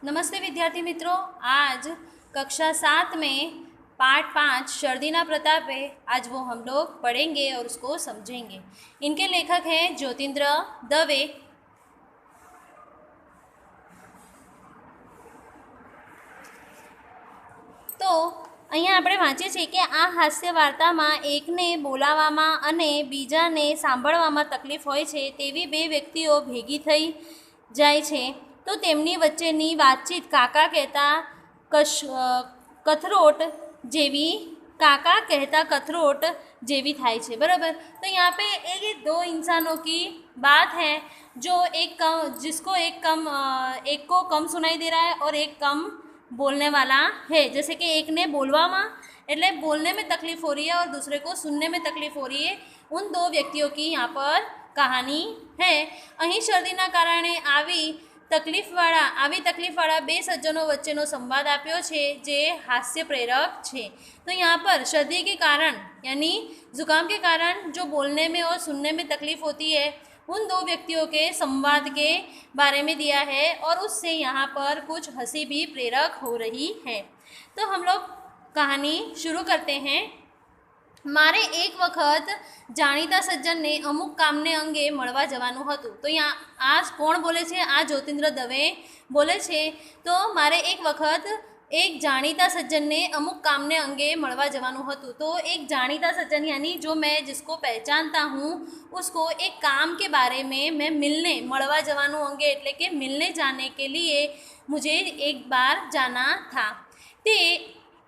नमस्ते विद्यार्थी मित्रों। आज कक्षा 7 में पाठ 5 शर्दिना प्रताप है। आज वो हम लोग पढ़ेंगे और उसको समझेंगे। इनके लेखक हैं ज्योतिन्द्र दवे। तो અહીંયા આપણે વાંચીએ છીએ કે આ હાસ્ય વાર્તામાં એકને બોલાવવામાં અને બીજાને સાંભળવામાં તકલીફ હોય છે તેવી બે વ્યક્તિઓ ભેગી થઈ જાય છે। તો તેમની વચ્ચેની વાતચીત કાકા કહેતા કથરોટ જેવી જેવી થાય છે, बराबर। तो यहाँ पे ये दो इंसानों की बात है जो जिसको एक को कम सुनाई दे रहा है और एक कम बोलने वाला है। जैसे कि एक ने बोलवामा એટલે बोलने में तकलीफ हो रही है और दूसरे को सुनने में तकलीफ हो रही है। उन दो व्यक्तियों की यहाँ पर कहानी है। અહીં શરદીના કારણે આવી तकलीफवाड़ा बे सज्जनों वच्चेनो संवाद आप्यो छे जे हास्य प्रेरक छे। तो यहाँ पर सर्दी के कारण यानी जुकाम के कारण जो बोलने में और सुनने में तकलीफ होती है उन दो व्यक्तियों के संवाद के बारे में दिया है और उससे यहाँ पर कुछ हंसी भी प्रेरक हो रही है। तो हम लोग कहानी शुरू करते हैं। मारे एक वखत जाणीता सज्जन ने अमुक कामने अंगे मळवा जवानुं हतुं। तो यहाँ आज कोण बोले छे? आ ज्योतिन्द्र दवे बोले छे। तो मारे एक वखत एक जाणीता सज्जन ने अमुक कामने अंगे मळवा जवानुं हतुं। तो एक जाणीता सज्जन यानी जो मैं जिसको पहचानता हूँ उसको एक काम के बारे में मैं मिलने मळवा जवानुं अंगे एटले के मिलने जाने के लिए मुझे एक बार जाना था। ते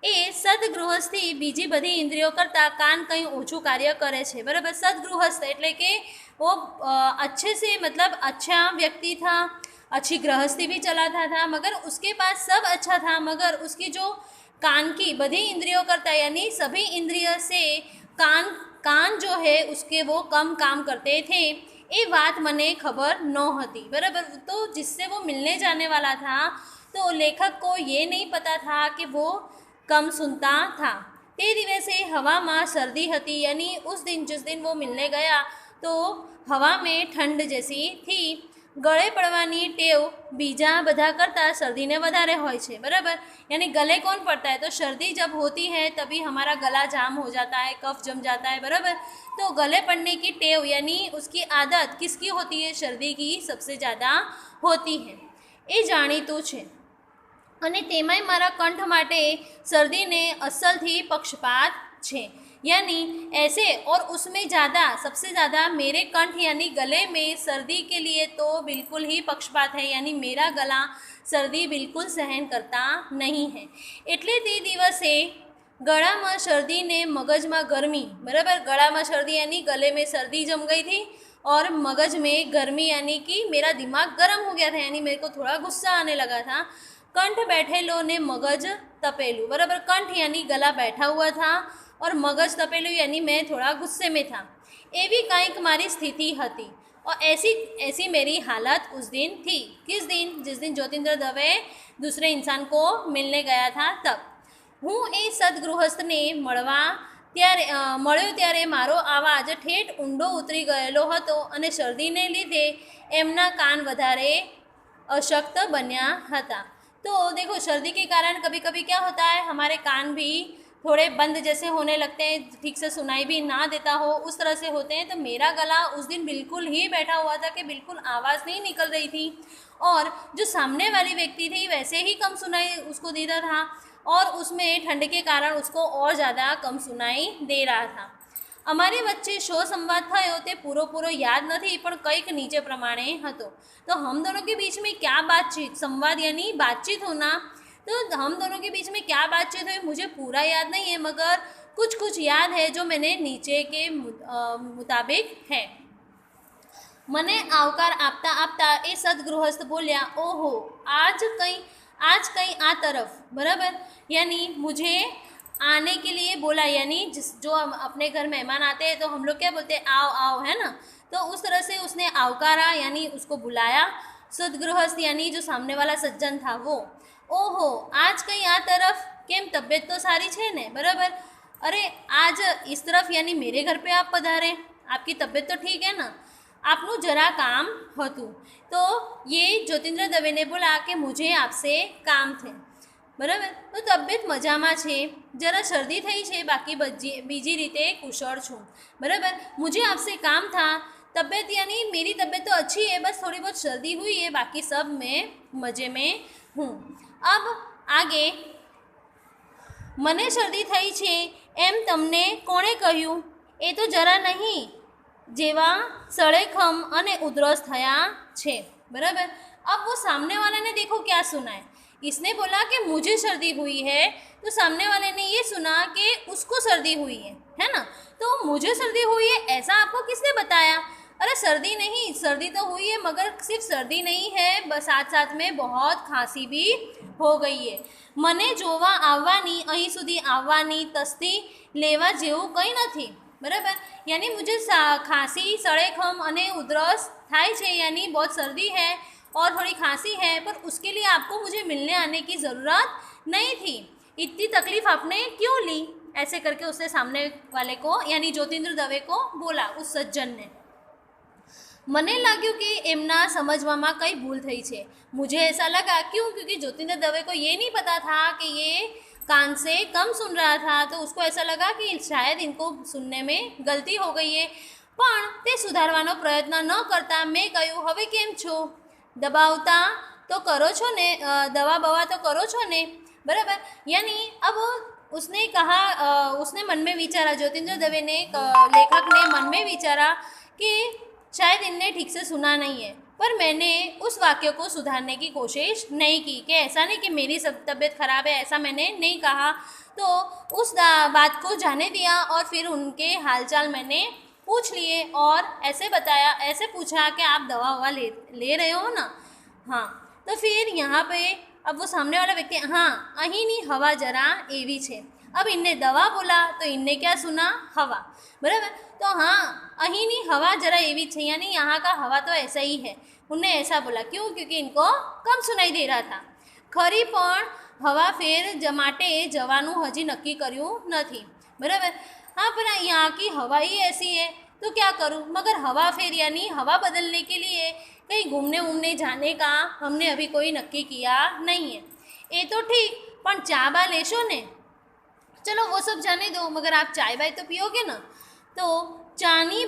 ए सदगृहस्थी बीजी बधी इंद्रियों करता कान कहीं ओछू कार्य करे छे, बराबर। सदगृहस्थ एटले के वो अच्छे से मतलब अच्छा व्यक्ति था, अच्छी गृहस्थी भी चलाता था, मगर उसके पास सब अच्छा था, मगर उसकी जो कान की बधी इंद्रियों करता यानी सभी इंद्रिय से कान जो है उसके वो कम काम करते थे। ये बात मने खबर न होती, बराबर। तो जिससे वो मिलने जाने वाला था तो लेखक को ये नहीं पता था कि वो कम सुनता था। ते दिवसे हवा में सर्दी हती यानी उस दिन जिस दिन वो मिलने गया तो हवा में ठंड जैसी थी। गले पड़वानी टेव बीजा बधा करता सर्दी ने वधारे होय छे, बराबर। यानी गले कौन पड़ता है? तो सर्दी जब होती है तभी हमारा गला जाम हो जाता है, कफ जम जाता है, बराबर। तो गले पड़ने की टेव यानी उसकी आदत किसकी होती है? सर्दी की सबसे ज़्यादा होती है। ये जाणीतुं छे। અને તેમાંય મારા कंठ माटे सर्दी ने असल थी पक्षपात छे, यानी ऐसे और उसमें ज़्यादा सबसे ज़्यादा मेरे कंठ यानी गले में सर्दी के लिए तो बिल्कुल ही पक्षपात है, यानी मेरा गला सर्दी बिल्कुल सहन करता नहीं है। एटले ते दिवसे गला में सर्दी ने मगज में गर्मी, बराबर। गला में सर्दी यानी गले में सर्दी जम गई थी और मगज में गर्मी यानी कि मेरा दिमाग गर्म हो गया था, यानी मेरे को थोड़ा गुस्सा आने लगा था। कंठ बैठेलो ने मगज तपेलू, बराबर। कंठ यानी गला बैठा हुआ था और मगज तपेलू यानी मैं थोड़ा गुस्से में था। एवी कांईक मारी स्थिति हती और ऐसी मेरी हालत उस दिन थी। किस दिन? जिस दिन ज्योतिन्द्र दवे दूसरे इंसान को मिलने गया था तब। हूँ ए सदगृहस्थ ने मळ्यो त्यारे मारो आवाज ठेठ ऊंडो उतरी गयेलो हतो अने सर्दीने लीधे एमना कान वधारे अशक्त बन्या हता। तो देखो सर्दी के कारण कभी कभी क्या होता है, हमारे कान भी थोड़े बंद जैसे होने लगते हैं, ठीक से सुनाई भी ना देता हो उस तरह से होते हैं। तो मेरा गला उस दिन बिल्कुल ही बैठा हुआ था कि बिल्कुल आवाज़ नहीं निकल रही थी और जो सामने वाली व्यक्ति थी वैसे ही कम सुनाई उसको देता था और उसमें ठंड के कारण उसको और ज़्यादा कम सुनाई दे रहा था। अमारी वच्चे शो संवाद थयो ते पूरो याद नहीं, पण कंईक नीचे प्रमाणे हतो। तो हम दोनों के बीच में क्या बातचीत, संवाद यानी बातचीत होना, तो हम दोनों के बीच में क्या बातचीत हुई मुझे पूरा याद नहीं है, मगर कुछ याद है जो मैंने नीचे के मुताबिक है। मने आवकार आपता आपता ए सदगृहस्थ बोल्या, ओहो आज कहीं आ तरफ, बराबर। यानी मुझे आने के लिए बोला, यानी जो अपने घर मेहमान आते हैं तो हम लोग क्या बोलते हैं? आओ आओ, है ना। तो उस तरह से उसने आवकारा यानी उसको बुलाया। सदगृहस्थ यानी जो सामने वाला सज्जन था वो, ओहो आज कहीं आ तरफ, केम तबीयत तो सारी छे ने, बराबर। अरे आज इस तरफ यानी मेरे घर पे आप पधारे, आपकी तबीयत तो ठीक है ना। आपનું જરા કામ હતું। તો ये ज्योतिन्द्र દવેને બોલા કે मुझे आपसे काम थे। બરાબર, તો તબિયત મજામાં છે, જરા શરદી થઈ છે, બાકી બીજી રીતે કુશળ છું। बराबर, मुझे आपसे काम था, तबीयत यानी मेरी तबीयत तो अच्छी है, बस थोड़ी बहुत सर्दी हुई है, बाकी सब मैं मज़े में हूँ। अब आगे, मने शरदी थई छे एम तमने कोणे कह्युं? ए तो जरा नहीं जेवा सड़ेखम अने उधरस थया छे। बराबर, अब वो सामने वाले ने देखो क्या सुना है। इसने बोला कि मुझे सर्दी हुई है, तो सामने वाले ने ये सुना कि उसको सर्दी हुई है ना। तो मुझे सर्दी हुई है ऐसा आपको किसने बताया? अरे सर्दी नहीं, सर्दी तो हुई है, मगर सिर्फ सर्दी नहीं है, बस साथ साथ में बहुत खांसी भी हो गई है। मने जोवा आववानी, अहीं सुधी आववानी तस्ती लेवा जेवुं कंई नथी। बराबर, यानी मुझे खांसी, सड़ेखम अने उधरस थाय छे, यानी बहुत सर्दी है और थोड़ी खांसी है, पर उसके लिए आपको मुझे मिलने आने की ज़रूरत नहीं थी। इतनी तकलीफ़ आपने क्यों ली? ऐसे करके उसने सामने वाले को यानी ज्योतिन्द्र दवे को बोला, उस सज्जन ने। मने लाग्यु कि एमना समझवामां कई भूल थई छे। मुझे ऐसा लगा, क्यों? क्योंकि ज्योतिन्द्र दवे को ये नहीं पता था कि ये कान से कम सुन रहा था, तो उसको ऐसा लगा कि शायद इनको सुनने में गलती हो गई है। पण ते सुधारवानो प्रयत्न न करता मैं कह्युं, हवे केम छो? दबावता तो करो छो ने, दवा बवा तो करो छो ने। बराबर, यानी अब उसने कहा, उसने मन में विचारा, ज्योतिन्द्र दवे ने, लेखक ने मन में विचारा कि शायद इनने ठीक से सुना नहीं है, पर मैंने उस वाक्य को सुधारने की कोशिश नहीं की कि ऐसा नहीं कि मेरी सब तबीयत ख़राब है, ऐसा मैंने नहीं कहा। तो उस बात को जाने दिया और फिर उनके हालचाल मैंने पूछ लिए और ऐसे बताया, ऐसे पूछा कि आप दवा ववा ले रहे हो ना? हाँ। तो फिर यहाँ पे अब वो सामने वाला व्यक्ति, हाँ अहीनी हवा जरा एवी छे। अब इनने दवा बोला तो इनने क्या सुना? हवा। बराबर, तो हाँ अहीनी हवा जरा एवी छे, यानी यहाँ का हवा तो ऐसा ही है। उनने ऐसा बोला, क्यों? क्योंकि इनको कम सुनाई दे रहा था। खरी पण हवा फेर माटे जवानुं हजी नक्की कर्युं नथी। बराबर, हाँ पर यहाँ की हवा ही ऐसी है, तो क्या करूँ? मगर हवा फेर यानी हवा बदलने के लिए कहीं घूमने वूमने जाने का हमने अभी कोई नक्की किया नहीं है। ये तो ठीक, पण चा बा लेशो ने? चलो वो सब जाने दो, मगर आप चाय बाय तो पियोगे ना? तो चानी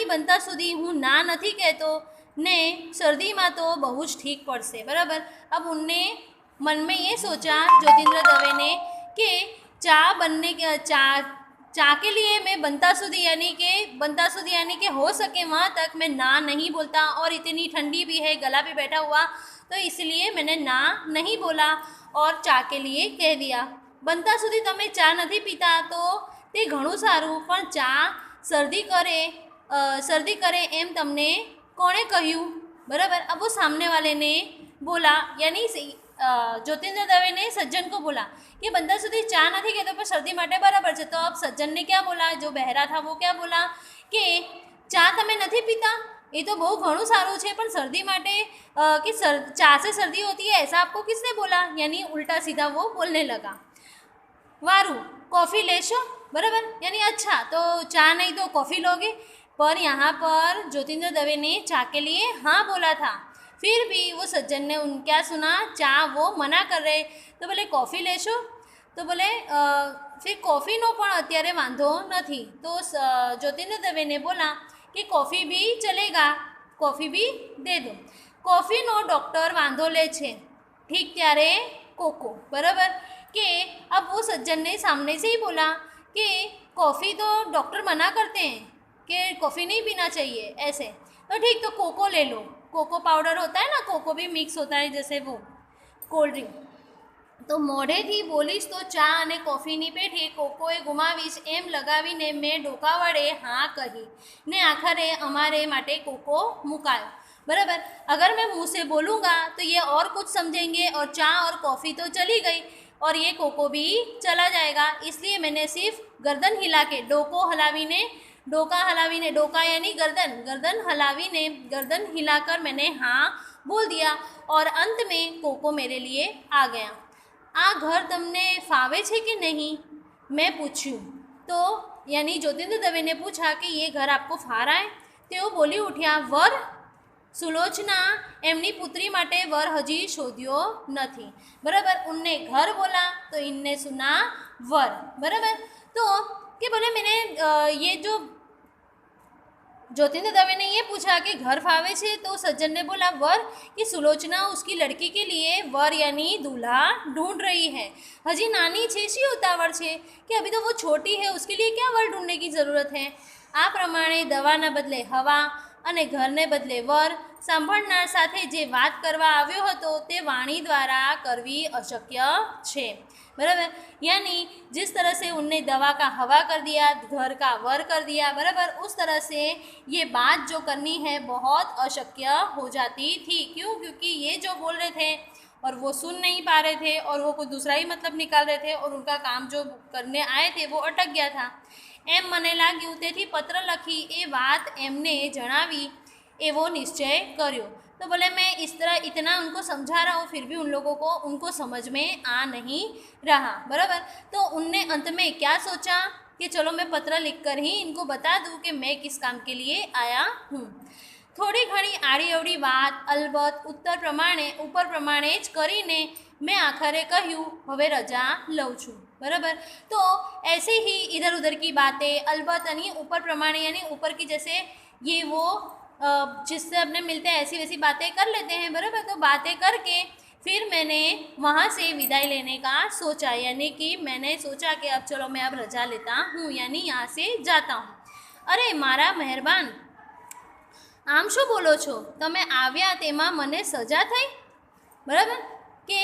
बनता सुधी हूँ ना नहीं कहतो ने, सर्दी में तो बहुत ठीक पड़से। बराबर, अब उनने मन में ये सोचा ज्योतिन्द्र दवे ने कि चा के लिए मैं बनता सुधी यानी कि हो सके वहाँ तक मैं ना नहीं बोलता, और इतनी ठंडी भी है, गला भी बैठा हुआ, तो इसलिए मैंने ना नहीं बोला और चा के लिए कह दिया। बनता सुधी तमे चा नहीं पीता तो ते घणुं सारूं, पण चा सर्दी करे एम तमने कोणे कह्युं? बराबर, अब वो सामने वाले ने बोला, यानी ज्योतिन्द्र दवे ने सज्जन को बोला कि बनता सुधी चा नहीं कहते पर सर्दी माटे बराबर है। तो अब सज्जन ने क्या बोला? जो बहरा था वो क्या बोला कि चा तमे नहीं पीता, ये तो बहुत घणुं सारूं छे, पण सर्दी माटे कि चा से सर्दी होती है ऐसा आपको किसने बोला? यानी उल्टा सीधा वो बोलने लगा। वारू, कॉफ़ी लेशो? बराबर, यानी अच्छा तो चा नहीं तो कॉफ़ी लोगे? पर यहाँ पर ज्योतिन्द्र दवे ने चा के लिए हाँ बोला था, फिर भी वो सज्जन ने क्या सुना? चा वो मना कर रहे। तो बोले कॉफ़ी लेशो? तो बोले फिर कॉफ़ी नो पण अत्यारे वांधो नहीं। तो ज्योतिन्द्र दवे ने बोला कि कॉफ़ी भी चलेगा, कॉफ़ी भी दे दो। कॉफ़ी नो डॉक्टर वांधो ले छे, ठीक त्यारे कोको। बराबर, कि अब वो सज्जन ने सामने से ही बोला कि कॉफ़ी तो डॉक्टर मना करते हैं कि कॉफ़ी नहीं पीना चाहिए ऐसे, तो ठीक तो कोको ले लो। कोको पाउडर होता है ना, कोको भी मिक्स होता है जैसे वो कोल्ड ड्रिंक। तो मोढ़ेथी बोलीश तो चा अने कॉफ़ीनी पेठी कोकोए गुमावीश एम लगावीने मैं डोका वडे हाँ कही ने आखरे अमारे माटे कोको मुकायो। बराबर, अगर मैं मुँह से बोलूँगा तो ये और कुछ समझेंगे और चा और कॉफ़ी तो चली गई और ये कोको भी चला जाएगा, इसलिए मैंने सिर्फ गर्दन हिला के डोका हलावीने डोका यानी गर्दन हलावीने गर्दन हिलाकर मैंने हाँ बोल दिया और अंत में कोको मेरे लिए आ गया। आ घर तमने फावे छे कि नहीं? मैं पूछूं तो यानी ज्योतिन्द्र दवे ने पूछा कि ये घर आपको फारा है? તેઓ બોલી ઉઠ્યા, વર? सुलोचना एमनी पुत्री माटे वर हजी शोध्यो नहीं। बराबर, उनने घर बोला तो इनने सुना वर। बराबर, तो कि बोले मैंने ये जो ज्योतिन्द्र दवे ने ये पूछा कि घर फावे छे, तो सज्जन ने बोला वर, कि सुलोचना उसकी लड़की के लिए वर यानी दूल्हा ढूंढ रही है। हजी नानी छे, शी उतावड़ छे, कि अभी तो वो छोटी है, उसके लिए क्या वर ढूंढने की ज़रूरत है। आ प्रमाणे दवाना बदले हवा અને ઘરને બદલે વર સાંભળનાર સાથે જે વાત કરવા આવ્યો હતો તે વાણી द्वारा करवी अशक्य છે। बराबर, यानी जिस तरह से उनने दवा का हवा कर दिया, घर का वर कर दिया, बराबर, उस तरह से ये बात जो करनी है बहुत अशक्य हो जाती थी। क्यों? क्योंकि ये जो बोल रहे थे और वो सुन नहीं पा रहे थे और वो कोई दूसरा ही मतलब निकाल रहे थे और उनका काम जो करने आए थे वो अटक गया था। एम मने लाग्युं, तेथी पत्र लखी ए बात एमने जणावी एवो निश्चय कर्यो। तो बोले मैं इस तरह इतना उनको समझा रहा हूँ, फिर भी उन लोगों को उनको समझ में आ नहीं रहा। बराबर, तो उनने अंत में क्या सोचा कि चलो मैं पत्र लिखकर ही इनको बता दूँ कि मैं किस काम के लिए आया हूँ। थोड़ी घणी आड़ी अवड़ी बात अलबत्त ऊपर प्रमाणे ज करीने मैं आखरे कहूँ हवे रजा लઉં છું। बराबर, तो ऐसे ही इधर उधर की बातें अलबत्त यानी ऊपर प्रमाणे यानी ऊपर की जैसे ये वो जिससे अपने मिलते हैं ऐसी वैसी बातें कर लेते हैं। बराबर, तो बातें करके फिर मैंने वहाँ से विदाई लेने का सोचा, यानी कि मैंने सोचा कि अब चलो मैं अब रजा लेता हूँ, यानी यहाँ से जाता हूँ। अरे मारा मेहरबान, आम शू बोलो छो, तमे आव्या तेमा मने सजा थई। बराबर, कि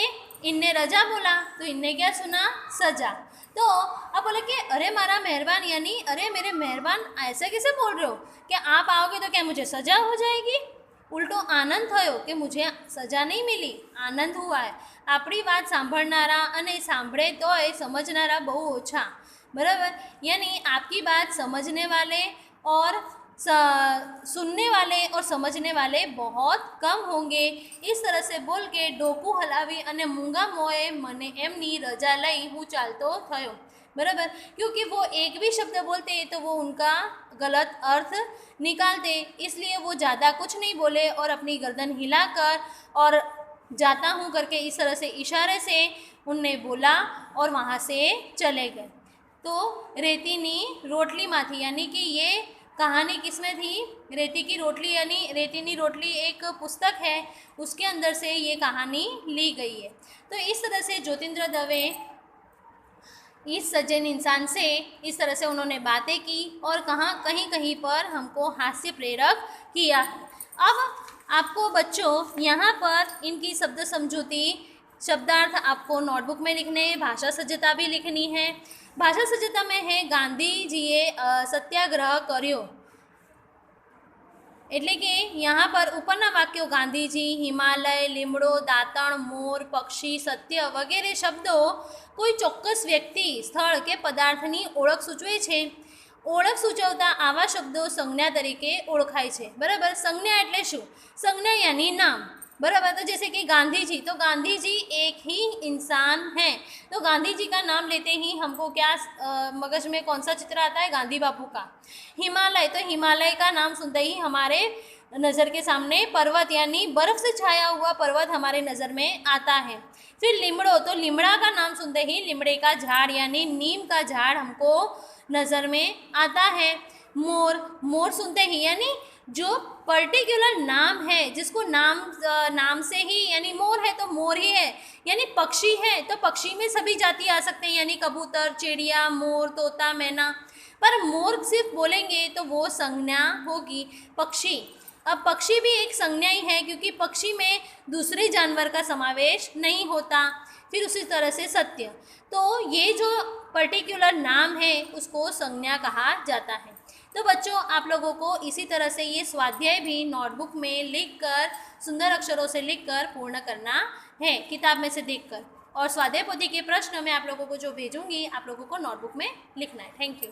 इनने रजा बोला तो इनने क्या सुना, सजा। तो अब बोले कि अरे मारा मेहरबान, यानी अरे मेरे मेहरबान ऐसा कैसे बोल रहे हो कि आप आओगे तो क्या मुझे सजा हो जाएगी। उल्टो आनंद थयो कि मुझे सजा नहीं मिली, आनंद हुआ है। आपणी बात सांभळनारा अने सांभळे तोय समझनारा बहु ओछा। बराबर, यानी आपकी बात समझने वाले और सुनने वाले और समझने वाले बहुत कम होंगे। इस तरह से बोल के डोकू हलावी अने मूंगा मोए मने एमनी रजा लई हूँ चालतो थयो। बराबर, क्योंकि वो एक भी शब्द बोलते तो वो उनका गलत अर्थ निकालते, इसलिए वो ज़्यादा कुछ नहीं बोले और अपनी गर्दन हिलाकर और जाता हूँ करके इस तरह से इशारे से उनने बोला और वहाँ से चले गए। तो रेतीनी रोटली माथी, यानी कि ये कहानी किसमें थी, रेती की रोटली, यानी रेतीनी रोटली एक पुस्तक है, उसके अंदर से ये कहानी ली गई है। तो इस तरह से ज्योतिन्द्र दवे इस सज्जन इंसान से इस तरह से उन्होंने बातें की और कहीं कहीं पर हमको हास्य प्रेरक किया। अब आपको बच्चों यहाँ पर इनकी शब्द समझौती शब्दार्थ आपको नोटबुक में लिखने, भाषा सज्जता भी लिखनी है। भाषा सज्जता में है गांधी जीए सत्याग्रह कर्यो, एटले कि यहाँ पर उपरना वाक्यों गांधीजी, हिमालय, लीमड़ो, दातण, मोर, पक्षी, सत्य वगैरह शब्दों कोई चोक्कस व्यक्ति, स्थल के पदार्थनी ओळख सूचवे छे। ओळख सूचवता आवा शब्दों संज्ञा तरीके ओळखाय छे। बराबर, संज्ञा एटले शुं, संज्ञा यानी नाम। बराबर, तो जैसे कि गांधी जी, तो गांधी जी एक ही इंसान है, तो गांधी जी का नाम लेते ही हमको क्या मगज में कौन सा चित्र आता है, गांधी बापू का। हिमालय, तो हिमालय का नाम सुनते ही हमारे नज़र के सामने पर्वत यानी बर्फ से छाया हुआ पर्वत हमारे नज़र में आता है। फिर लीमड़ो, तो लीमड़ा का नाम सुनते ही लीमड़े का झाड़ यानी नीम का झाड़ हमको नज़र में आता है। मोर, मोर सुनते ही यानी जो पर्टिकुलर नाम है, जिसको नाम से ही, यानी मोर है तो मोर ही है, यानी पक्षी है तो पक्षी में सभी जाति आ सकते हैं, यानी कबूतर, चिड़िया, मोर, तोता, मैना। पर मोर सिर्फ बोलेंगे तो वो संज्ञा होगी पक्षी। अब पक्षी भी एक संज्ञा ही है क्योंकि पक्षी में दूसरे जानवर का समावेश नहीं होता। फिर उसी तरह से सत्य, तो ये जो पर्टिकुलर नाम है उसको संज्ञा कहा जाता है। तो बच्चों, आप लोगों को इसी तरह से ये स्वाध्याय भी नोटबुक में लिखकर, सुंदर अक्षरों से लिखकर पूर्ण करना है, किताब में से देखकर। और स्वाध्याय पोथी के प्रश्न मैं आप लोगों को जो भेजूंगी, आप लोगों को नोटबुक में लिखना है। Thank you.